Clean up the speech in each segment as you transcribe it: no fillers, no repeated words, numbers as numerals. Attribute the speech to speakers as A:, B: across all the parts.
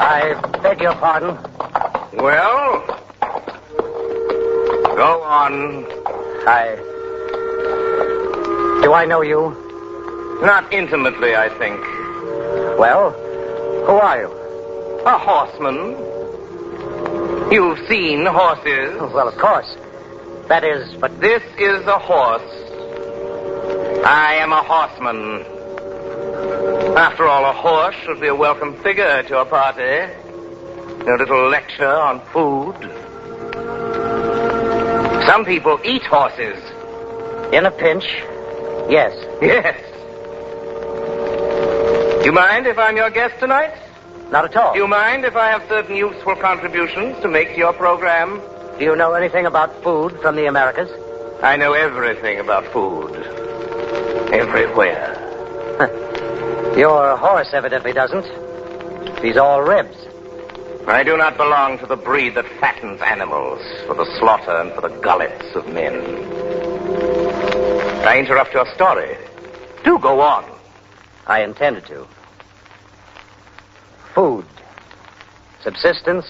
A: I beg your pardon.
B: Well, go on.
A: Do I know you?
B: Not intimately, I think.
A: Well, who are you?
B: A horseman. You've seen horses.
A: Well, of course. That is, but...
B: This is a horse. I am a horseman. After all, a horse should be a welcome figure to a party. A little lecture on food. Some people eat horses.
A: In a pinch, yes.
B: Yes. Do you mind if I'm your guest tonight?
A: Not at all.
B: Do you mind if I have certain useful contributions to make to your program?
A: Do you know anything about food from the Americas?
B: I know everything about food. Everywhere.
A: Your horse evidently doesn't. He's all ribs.
B: I do not belong to the breed that fattens animals for the slaughter and for the gullets of men. I interrupt your story. Do go on.
A: I intended to. Food. Subsistence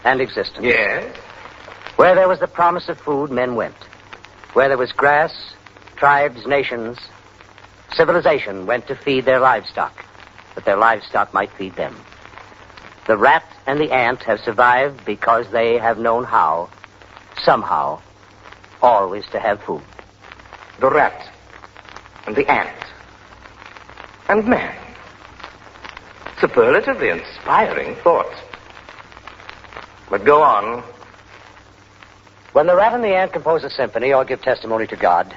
A: and existence.
B: Yes?
A: Where there was the promise of food, men went. Where there was grass, tribes, nations, civilization went to feed their livestock, that their livestock might feed them. The rat and the ant have survived because they have known how, somehow, always to have food.
B: The rat and the ant and man. Superlatively inspiring thought. But go on.
A: When the rat and the ant compose a symphony or give testimony to God,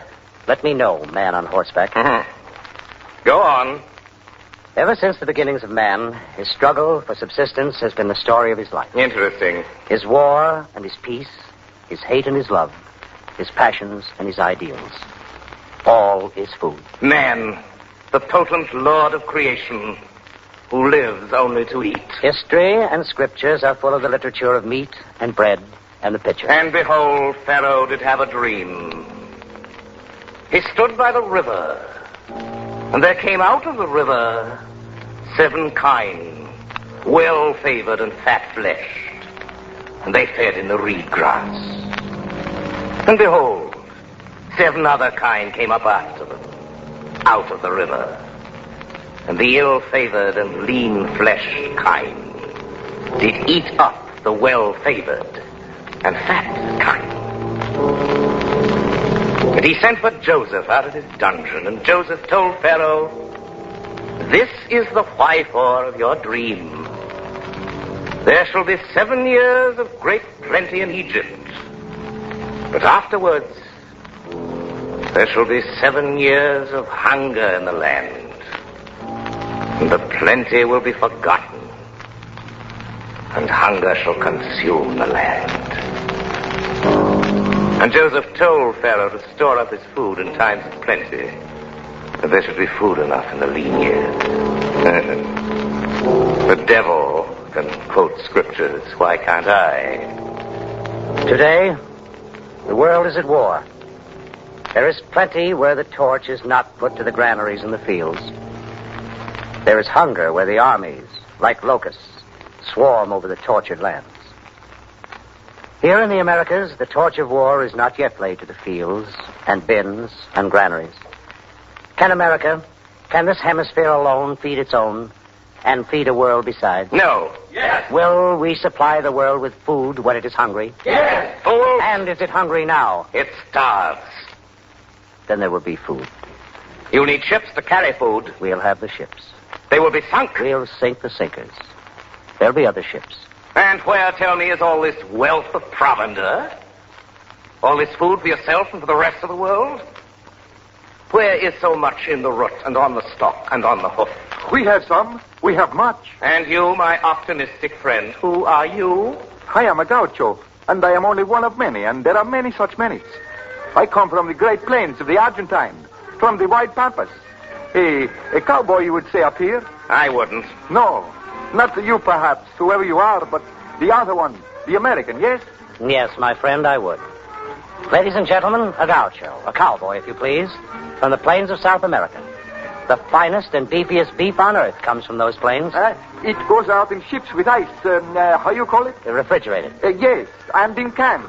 A: let me know, man on horseback.
B: Mm-hmm. Go on.
A: Ever since the beginnings of man, his struggle for subsistence has been the story of his life.
B: Interesting.
A: His war and his peace, his hate and his love, his passions and his ideals. All is food.
B: Man, the potent lord of creation, who lives only to eat.
A: History and scriptures are full of the literature of meat and bread and the pitcher.
B: And behold, Pharaoh did have a dream. He stood by the river, and there came out of the river 7 kine, well-favored and fat-fleshed, and they fed in the reed grass. And behold, 7 other kine came up after them, out of the river, and the ill-favored and lean-fleshed kine did eat up the well-favored and fat kine. And he sent for Joseph out of his dungeon, and Joseph told Pharaoh, "This is the why-for of your dream. There shall be 7 years of great plenty in Egypt, but afterwards there shall be 7 years of hunger in the land, and the plenty will be forgotten, and hunger shall consume the land." And Joseph told Pharaoh to store up his food in times of plenty, that there should be food enough in the lean years. The devil can quote scriptures. Why can't I?
A: Today, the world is at war. There is plenty where the torch is not put to the granaries in the fields. There is hunger where the armies, like locusts, swarm over the tortured lands. Here in the Americas, the torch of war is not yet laid to the fields and bins and granaries. Can America, can this hemisphere alone feed its own and feed a world besides?
B: No. Yes.
A: Will we supply the world with food when it is hungry?
B: Yes. Fool.
A: And is it hungry now?
B: It starves.
A: Then there will be food.
B: You need ships to carry food.
A: We'll have the ships.
B: They will be sunk.
A: We'll sink the sinkers. There'll be other ships.
B: And where, tell me, is all this wealth of provender? All this food for yourself and for the rest of the world? Where is so much in the root and on the stalk and on the hoof?
C: We have some. We have much.
B: And you, my optimistic friend, who are you?
C: I am a gaucho, and I am only one of many, and there are many such many. I come from the Great Plains of the Argentine, from the White Pampas. A cowboy, you would say, up here?
B: I wouldn't.
C: No, not you, perhaps, whoever you are, but the other one, the American, yes?
A: Yes, my friend, I would. Ladies and gentlemen, a gaucho, a cowboy, if you please, from the plains of South America. The finest and beefiest beef on earth comes from those plains.
C: It goes out in ships with ice. How you call it?
A: Refrigerated.
C: Yes, and in cans.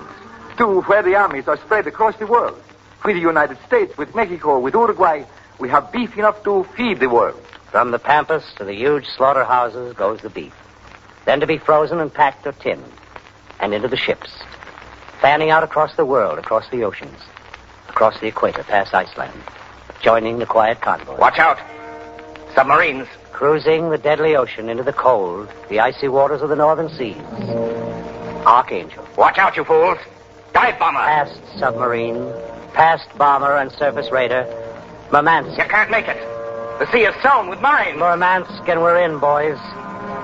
C: To where the armies are spread across the world. With the United States, with Mexico, with Uruguay, we have beef enough to feed the world.
A: From the pampas to the huge slaughterhouses goes the beef. Then to be frozen and packed or tinned. And into the ships. Fanning out across the world, across the oceans. Across the equator, past Iceland. Joining the quiet convoy.
B: Watch out. Submarines.
A: Cruising the deadly ocean into the cold, the icy waters of the northern seas. Archangel.
B: Watch out, you fools. Dive bomber.
A: Past submarine, past bomber and surface raider. Murmansk.
B: You can't make it. The sea is sown with mines.
A: Murmansk, and we're in, boys.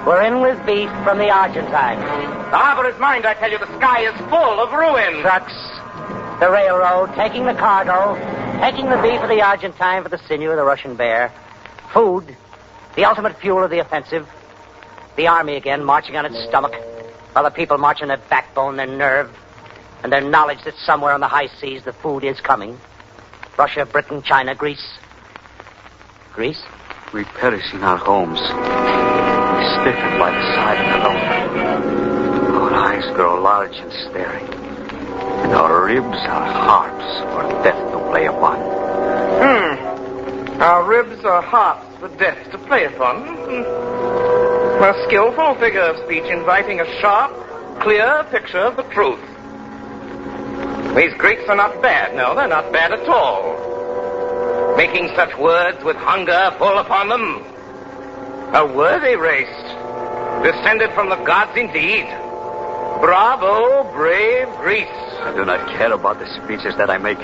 A: We're in with beef from the Argentine.
B: The harbor is mined, I tell you. The sky is full of ruin.
A: Trucks, the railroad, taking the cargo, taking the beef of the Argentine for the sinew of the Russian bear. Food, the ultimate fuel of the offensive. The army again marching on its stomach, while the people march on their backbone, their nerve, and their knowledge that somewhere on the high seas the food is coming. Russia, Britain, China, Greece. Greece?
D: We perish in our homes. We stiffen by the side of the road. Our eyes grow large and staring. And our ribs are harps for death to play upon.
B: Our ribs are harps for death to play upon. A skillful figure of speech inviting a sharp, clear picture of the truth. These Greeks are not bad. No, they're not bad at all. Making such words with hunger full upon them. A worthy race. Descended from the gods indeed. Bravo, brave Greece.
D: I do not care about the speeches that I make,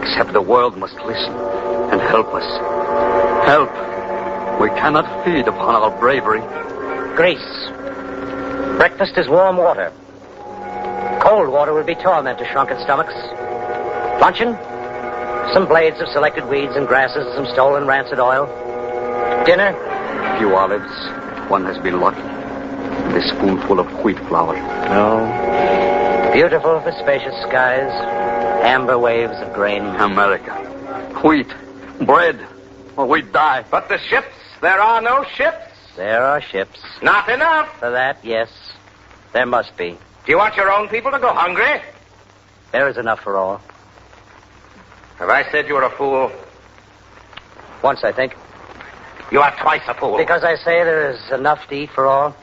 D: except the world must listen and help us. Help. We cannot feed upon our bravery.
A: Greece. Breakfast is warm water. Cold water would be torment to shrunken stomachs. Luncheon? Some blades of selected weeds and grasses, some stolen rancid oil. Dinner?
D: A few olives. One has been lucky. And a spoonful of wheat flour.
A: No. Beautiful for spacious skies. Amber waves of grain.
D: America. Wheat. Bread. Or we die.
B: But the ships? There are no ships.
A: There are ships.
B: Not enough.
A: For that, yes. There must be.
B: Do you want your own people to go hungry?
A: There is enough for all.
B: Have I said you were a fool?
A: Once, I think.
B: You are twice a fool.
A: Because I say there is enough to eat for all.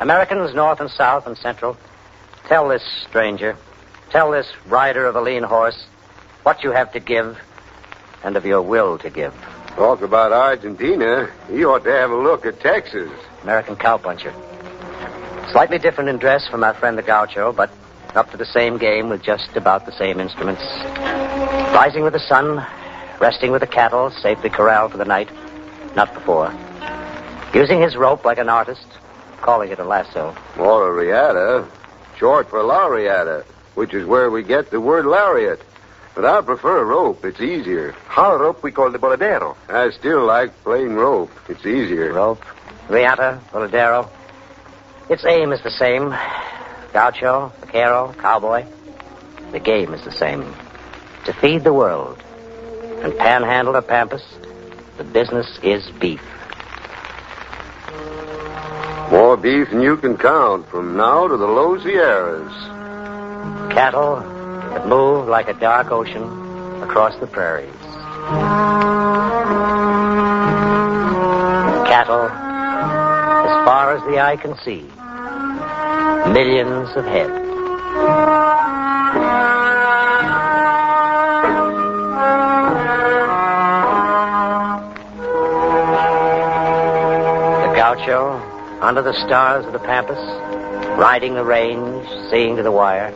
A: Americans, north and south and central, tell this stranger, tell this rider of a lean horse, what you have to give and of your will to give.
E: Talk about Argentina. You ought to have a look at Texas.
A: American cowpuncher. Slightly different in dress from our friend the gaucho, but up to the same game with just about the same instruments. Rising with the sun, resting with the cattle, safely corralled for the night. Not before. Using his rope like an artist, calling it a lasso.
E: Or a riata, short for lariata, which is where we get the word lariat. But I prefer rope. It's easier.
C: Our rope we call the boladero.
E: I still like plain rope. It's easier.
A: Rope, riata, boladero. Its aim is the same. Gaucho, vaquero, cowboy. The game is the same. To feed the world. And panhandle or pampas, the business is beef.
E: More beef than you can count from now to the low Sierras.
A: Cattle that move like a dark ocean across the prairies. Cattle as far as the eye can see. Millions of head. The gaucho, under the stars of the pampas, riding the range, seeing to the wire.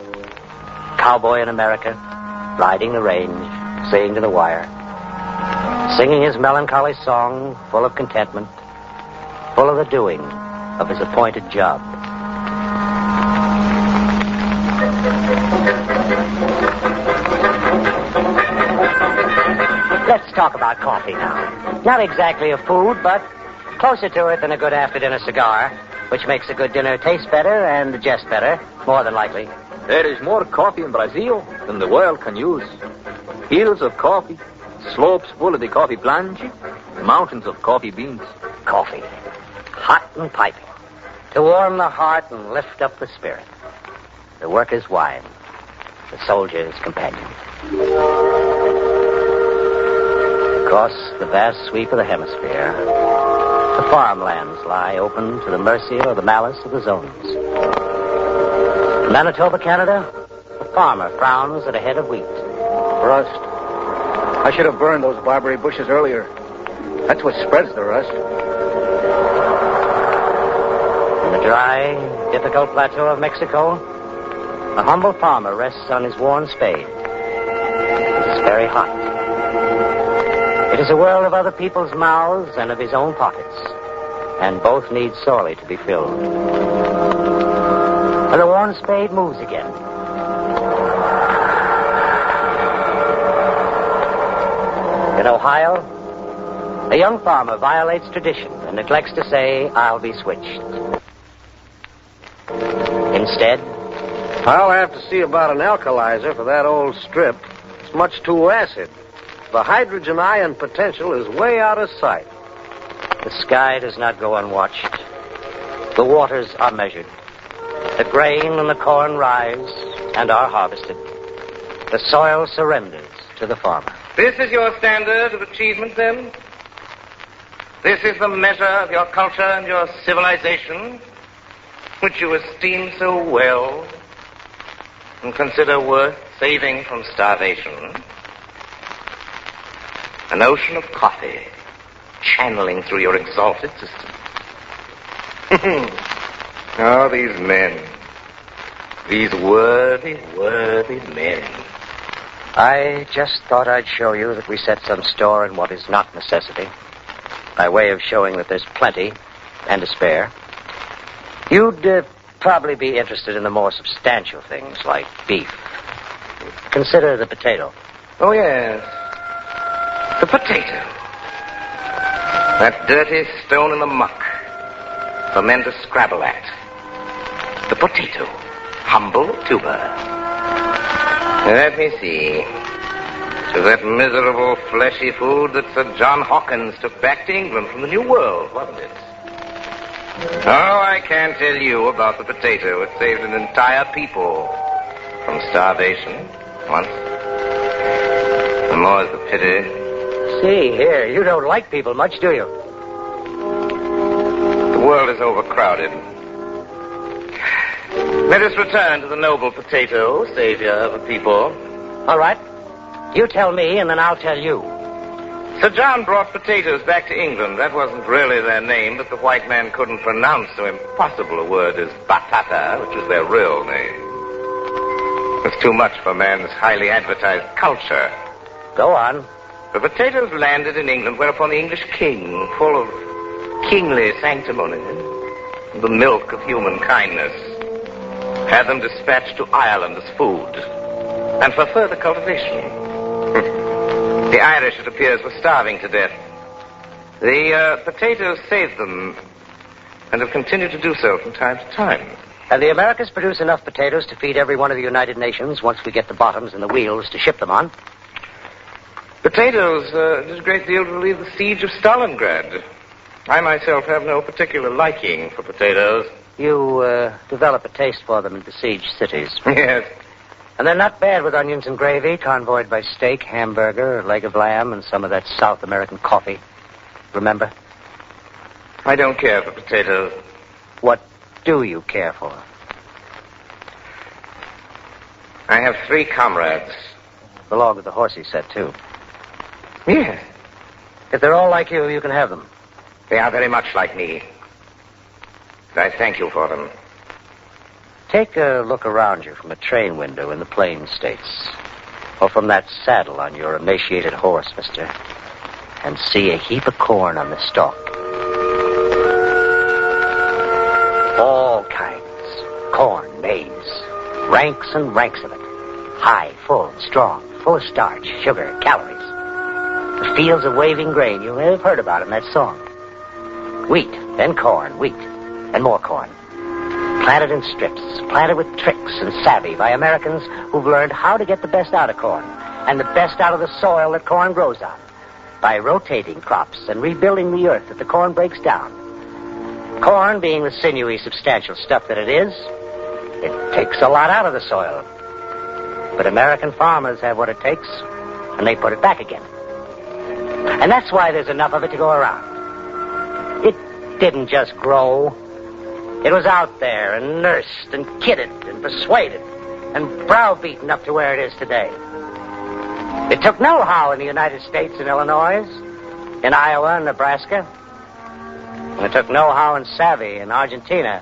A: Cowboy in America, riding the range, seeing to the wire. Singing his melancholy song, full of contentment, full of the doing of his appointed job. Let's talk about coffee now. Not exactly a food, but closer to it than a good after-dinner cigar, which makes a good dinner taste better and digest better, more than likely.
C: There is more coffee in Brazil than the world can use. Fields of coffee, Slopes full of the coffee plants, mountains of coffee beans.
A: Coffee. Hot and piping. To warm the heart and lift up the spirit. The worker's wine. The soldier's companion. Across the vast sweep of the hemisphere, the farmlands lie open to the mercy or the malice of the zones. In Manitoba, Canada, the farmer frowns at a head of wheat.
F: Rust. I should have burned those barberry bushes earlier. That's what spreads the rust.
A: In the dry, difficult plateau of Mexico, a humble farmer rests on his worn spade. It is very hot. It is a world of other people's mouths and of his own pockets, and both need sorely to be filled. But the worn spade moves again. In Ohio, a young farmer violates tradition and neglects to say, "I'll be switched." Instead,
F: I'll have to see about an alkalizer for that old strip. It's much too acid. The hydrogen ion potential is way out of sight.
A: the sky does not go unwatched. The waters are measured. The grain and the corn rise and are harvested. The soil surrenders to the farmer.
B: This is your standard of achievement, then? This is the measure of your culture and your civilization, which you esteem so well and consider worth saving from starvation? An ocean of coffee channeling through your exalted system. Oh, these men. These worthy, worthy men.
A: I just thought I'd show you that we set some store in what is not necessity, by way of showing that there's plenty and to spare. You'd probably be interested in the more substantial things like beef. Consider the potato.
B: Oh, yes. The potato. That dirty stone in the muck for men to scrabble at. The potato. Humble tuber. Let me see. It was that miserable fleshy food that Sir John Hawkins took back to England from the New World, wasn't it? Oh, I can't tell you about the potato. It saved an entire people from starvation once. The more's the pity.
A: See, here, you don't like people much, do you?
B: The world is overcrowded. Let us return to the noble potato, savior of a people.
A: All right. You tell me, and then I'll tell you.
B: Sir John brought potatoes back to England. That wasn't really their name, but the white man couldn't pronounce so impossible a word as batata, which was their real name. It was too much for man's highly advertised culture.
A: Go on.
B: The potatoes landed in England, whereupon the English king, full of kingly sanctimony, the milk of human kindness, had them dispatched to Ireland as food and for further cultivation. The Irish, it appears, were starving to death. The potatoes saved them and have continued to do so from time to time.
A: And the Americans produce enough potatoes to feed every one of the United Nations once we get the bottoms and the wheels to ship them on.
B: Potatoes did a great deal to relieve the siege of Stalingrad. I myself have no particular liking for potatoes.
A: You develop a taste for them in besieged cities.
B: Yes.
A: And they're not bad with onions and gravy, convoyed by steak, hamburger, leg of lamb, and some of that South American coffee. Remember?
B: I don't care for potatoes.
A: What do you care for?
B: I have 3 comrades.
A: Belong to the horsey set, too.
B: Yes.
A: If they're all like you, you can have them.
B: They are very much like me. I thank you for them.
A: Take a look around you from a train window in the Plains States, or from that saddle on your emaciated horse, mister, and see a heap of corn on the stalk. All kinds. Corn, maize, ranks and ranks of it. High, full, strong, full of starch, sugar, calories. The fields of waving grain, you may have heard about in that song. Wheat, then corn, wheat, and more corn. Planted in strips, planted with tricks and savvy by Americans who've learned how to get the best out of corn and the best out of the soil that corn grows on by rotating crops and rebuilding the earth that the corn breaks down. Corn, being the sinewy, substantial stuff that it is, it takes a lot out of the soil. But American farmers have what it takes, and they put it back again. And that's why there's enough of it to go around. It didn't just grow. It was out there and nursed and kidded and persuaded and browbeaten up to where it is today. It took know-how in the United States and Illinois, in Iowa and Nebraska. And it took know-how and savvy in Argentina,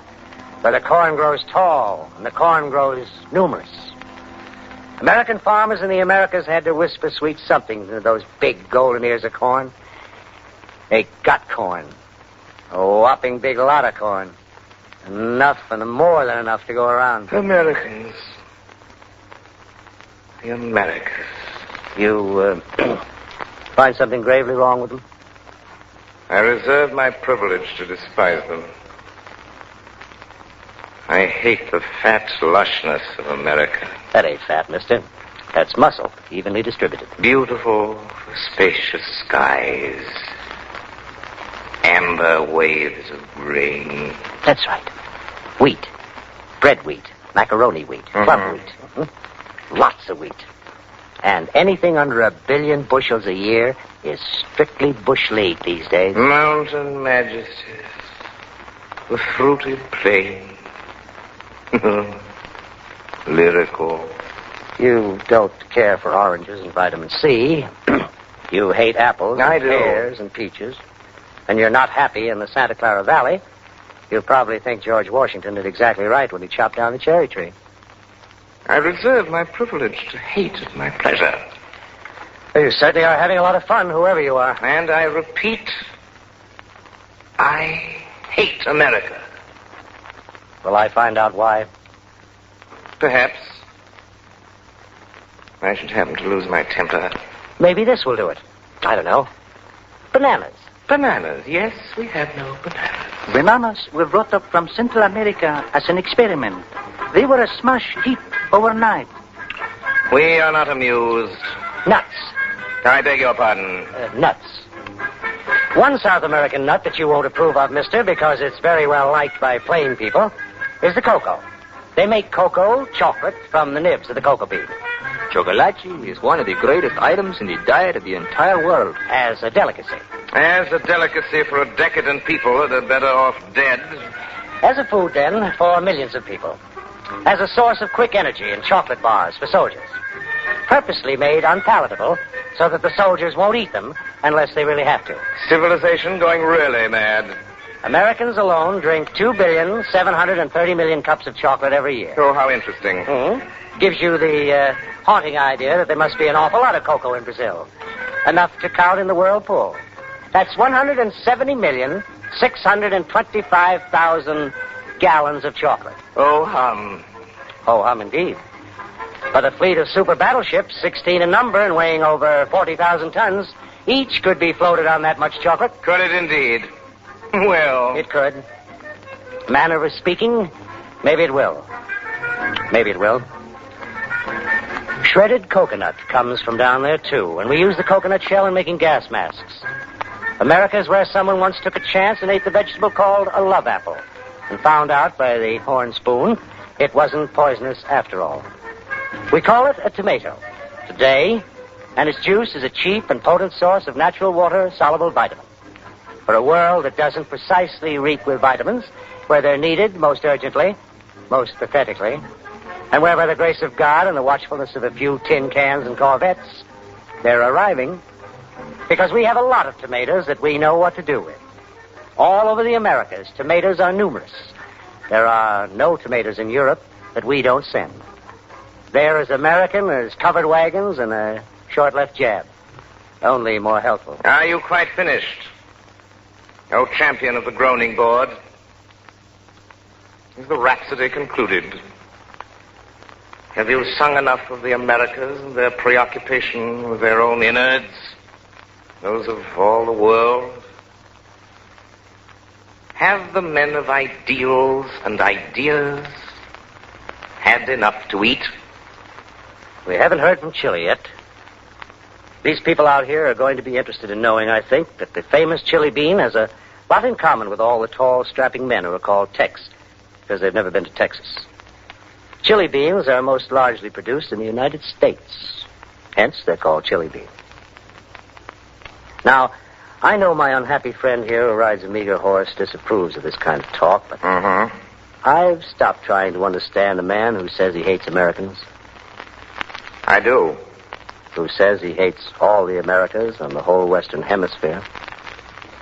A: where the corn grows tall and the corn grows numerous. American farmers in the Americas had to whisper sweet something to those big golden ears of corn. They got corn. A whopping big lot of corn. Enough and more than enough to go around.
B: Americans. The Americas.
A: You find something gravely wrong with them?
B: I reserve my privilege to despise them. I hate the fat lushness of America.
A: That ain't fat, mister. That's muscle, evenly distributed.
B: Beautiful, spacious skies. Amber waves of grain.
A: That's right. Wheat. Bread wheat. Macaroni wheat. Plum wheat. Mm-hmm. Lots of wheat. And anything under 1 billion bushels a year is strictly bush league these days.
B: Mountain majesties. The fruited plain. Lyrical.
A: You don't care for oranges and vitamin C. You hate apples
B: I
A: and
B: do.
A: pears and peaches. And you're not happy in the Santa Clara Valley. You probably think George Washington did exactly right when he chopped down the cherry tree.
B: I reserve my privilege to hate at my pleasure.
A: You certainly are having a lot of fun, whoever you are.
B: And I repeat, I hate America.
A: Will I find out why?
B: Perhaps. I should happen to lose my temper.
A: Maybe this will do it. I don't know. Bananas.
B: Bananas. Yes, we have no bananas.
G: Bananas were brought up from Central America as an experiment. They were a smash hit overnight.
B: We are not amused.
A: Nuts.
B: I beg your pardon.
A: Nuts. One South American nut that you won't approve of, mister, because it's very well liked by plain people, is the cocoa. They make cocoa, chocolate, from the nibs of the cocoa bean.
D: Chocolate is one of the greatest items in the diet of the entire world.
A: As a delicacy.
B: As a delicacy for a decadent people that are better off dead.
A: As a food, then, for millions of people. As a source of quick energy in chocolate bars for soldiers. Purposely made unpalatable so that the soldiers won't eat them unless they really have to.
B: Civilization going really mad.
A: Americans alone drink 2,730,000,000 cups of chocolate every year.
B: Oh, how interesting.
A: Mm-hmm. Gives you the haunting idea that there must be an awful lot of cocoa in Brazil. Enough to count in the whirlpool. That's 170,625,000 gallons of chocolate.
B: Oh, hum.
A: Oh, hum indeed. But a fleet of super battleships, 16 in number and weighing over 40,000 tons, each could be floated on that much chocolate.
B: Could it indeed? Well.
A: It could. Manner of speaking, maybe it will. Maybe it will. Shredded coconut comes from down there, too, and we use the coconut shell in making gas masks. America is where someone once took a chance and ate the vegetable called a love apple and found out by the horn spoon it wasn't poisonous after all. We call it a tomato today, and its juice is a cheap and potent source of natural water-soluble vitamin. For a world that doesn't precisely reek with vitamins, where they're needed most urgently, most pathetically, and where by the grace of God and the watchfulness of a few tin cans and Corvettes, they're arriving, because we have a lot of tomatoes that we know what to do with. All over the Americas, tomatoes are numerous. There are no tomatoes in Europe that we don't send. They're as American as covered wagons and a short-left jab. Only more helpful.
B: Are you quite finished? Oh, champion of the groaning board. Is the rhapsody concluded? Have you sung enough of the Americas and their preoccupation with their own innards? Those of all the world? Have the men of ideals and ideas had enough to eat?
A: We haven't heard from Chile yet. These people out here are going to be interested in knowing, I think, that the famous chili bean has a lot in common with all the tall, strapping men who are called Tex, because they've never been to Texas. Chili beans are most largely produced in the United States. Hence, they're called chili beans. Now, I know my unhappy friend here who rides a meager horse disapproves of this kind of talk, but I've stopped trying to understand a man who says he hates Americans.
B: I do.
A: Who says he hates all the Americas and the whole Western Hemisphere.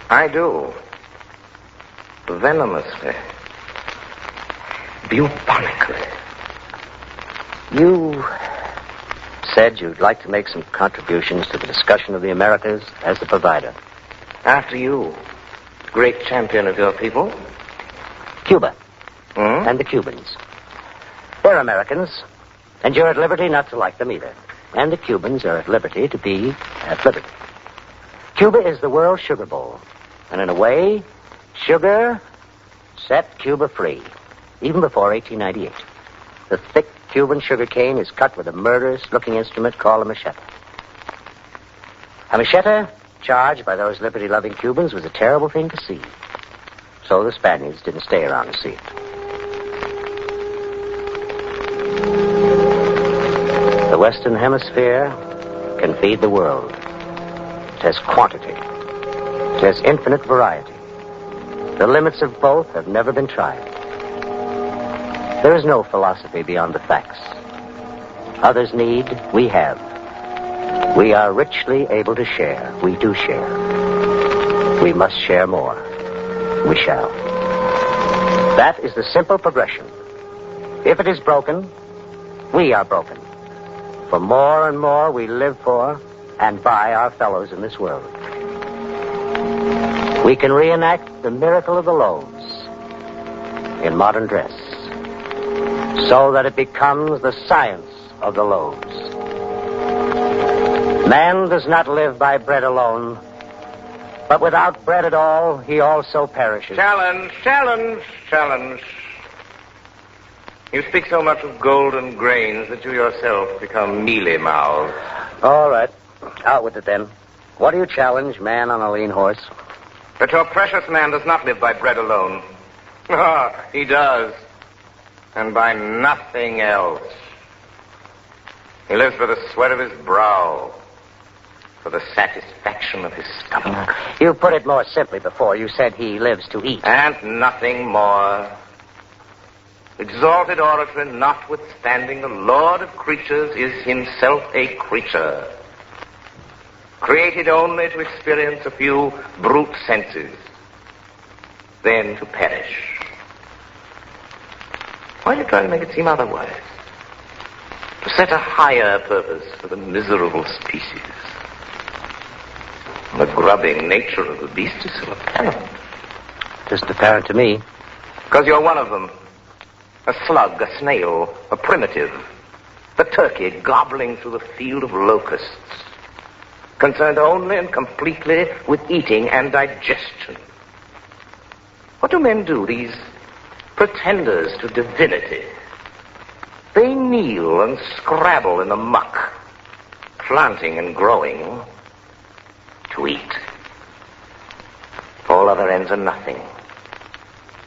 B: I do. Venomously. Bubonically.
A: You said you'd like to make some contributions to the discussion of the Americas as the provider.
B: After you, great champion of your people.
A: Cuba. And the Cubans. They're Americans, and you're at liberty not to like them either. And the Cubans are at liberty to be at liberty. Cuba is the world's sugar bowl. And in a way, sugar set Cuba free, even before 1898. The thick Cuban sugar cane is cut with a murderous-looking instrument called a machete. A machete, charged by those liberty-loving Cubans, was a terrible thing to see. So the Spaniards didn't stay around to see it. The Western Hemisphere can feed the world. It has quantity. It has infinite variety. The limits of both have never been tried. There is no philosophy beyond the facts. Others need, we have. We are richly able to share. We do share. We must share more. We shall. That is the simple progression. If it is broken, we are broken. For more and more we live for and by our fellows in this world. We can reenact the miracle of the loaves in modern dress so that it becomes the science of the loaves. Man does not live by bread alone, but without bread at all, he also perishes.
B: Challenge, challenge, challenge. You speak so much of golden grains that you yourself become mealy-mouthed.
A: All right. Out with it, then. What do you challenge, man on a lean horse?
B: That your precious man does not live by bread alone. Ah, he does. And by nothing else. He lives for the sweat of his brow, for the satisfaction of his stomach.
A: You put it more simply before. You said he lives to eat.
B: And nothing more. Exalted oratory notwithstanding, the Lord of creatures is himself a creature, created only to experience a few brute senses, then to perish. Why are you trying to make it seem otherwise? To set a higher purpose for the miserable species. The grubbing nature of the beast is so apparent.
A: Just apparent to me.
B: Because you're one of them. A slug, a snail, a primitive. The turkey gobbling through the field of locusts. Concerned only and completely with eating and digestion. What do men do, these pretenders to divinity? They kneel and scrabble in the muck, planting and growing to eat. All other ends are nothing.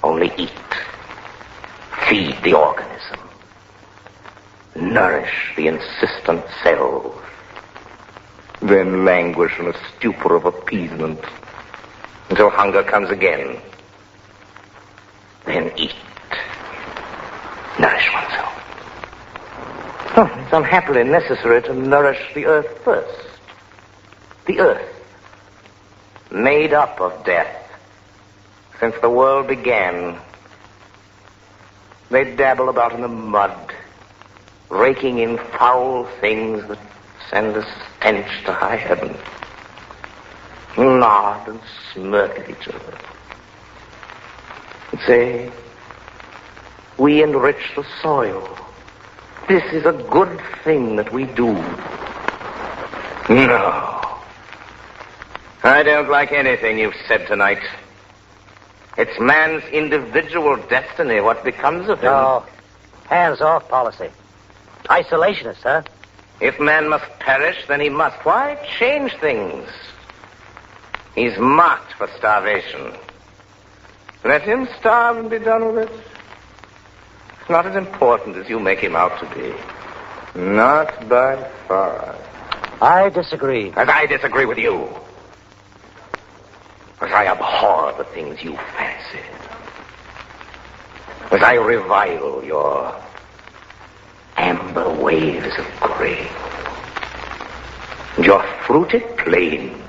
B: Only eat. Feed the organism. Nourish the insistent cells. Then languish in a stupor of appeasement until hunger comes again. Then eat. Nourish oneself. Oh, it's unhappily necessary to nourish the earth first. The earth, made up of death. Since the world began, they dabble about in the mud, raking in foul things that send a stench to high heaven. Nod and smirk at each other. And say, we enrich the soil. This is a good thing that we do. No. I don't like anything you've said tonight. It's man's individual destiny, what becomes of him.
A: No. Hands-off policy. Isolationist, huh?
B: If man must perish, then he must. Why change things? He's marked for starvation. Let him starve and be done with it. It's not as important as you make him out to be. Not by far.
A: I disagree.
B: As I disagree with you. As I abhor the things you fancy. As I revile your amber waves of grain. And your fruited plains.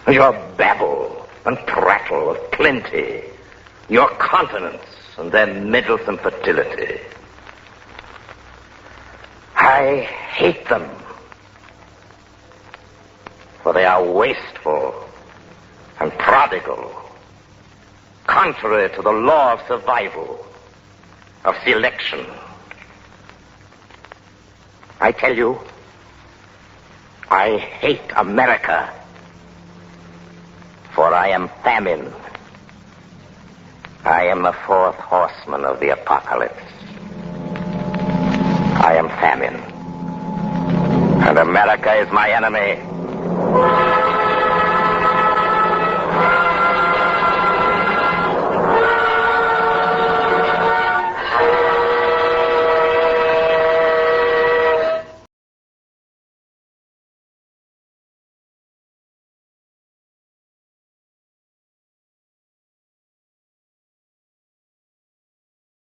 B: And your babble and prattle of plenty. Your continents and their meddlesome fertility. I hate them. For they are wasteful and prodigal, contrary to the law of survival, of selection. I tell you, I hate America, for I am famine. I am the fourth horseman of the apocalypse. I am famine, and America is my enemy.